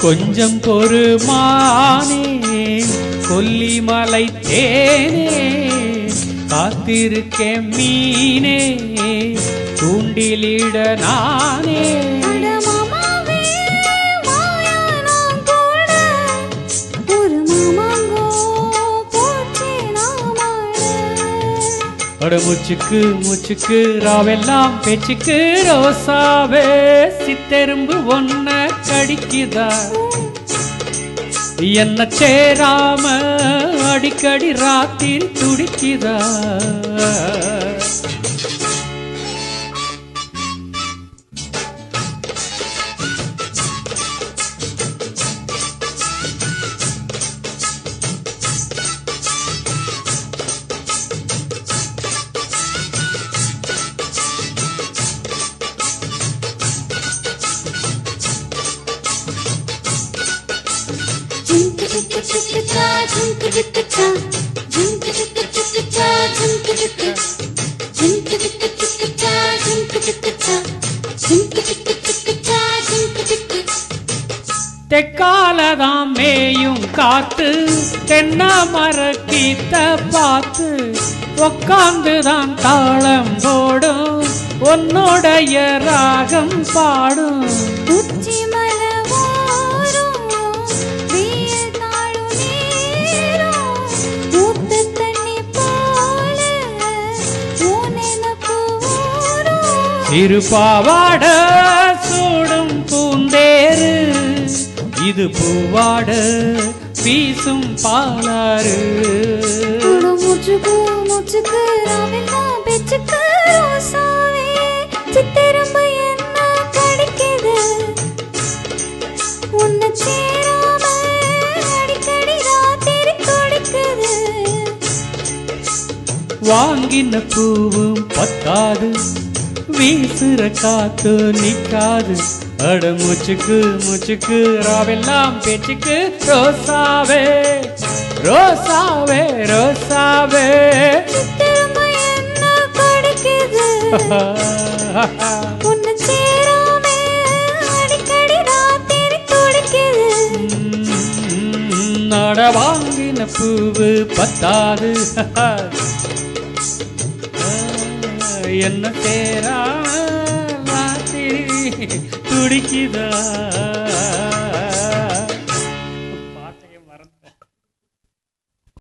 கொஞ்சம் பொறுமானே கொல்லிமலை தேனே காத்திருக்கேன் மீனே தூண்டிலிட நானே. முச்சுக்கு முச்சுக்கு ராவெல்லாம் பேச்சுக்கு ரோசாவே சித்தெரும்பு ஒன்ன கடிக்குதா என்ன சேராம அடிக்கடி ராத்திரி துடிக்குதா. தெக்காலதாம் மேயும் காத்து தென்ன மரக்கீத்த பார்த்து உக்காந்துதான் தாளம் போடும் உன்னோடைய ராகம் பாடும். திருப்பாவாட சூடும் பூந்தேரு இது பூவாட வீசும் பாலாறு. வாங்கின பூவும் பத்தாது வீசுற காத்து நிக்காது அட முச்சுக்கு முச்சுக்கு ராவெல்லாம் பேச்சுக்கு ரோசாவே ரோசாவே ரோசாவே. நட வாங்கின பூவு பத்தாது என்ன சேரா ராத்திரி துடிக்குதா.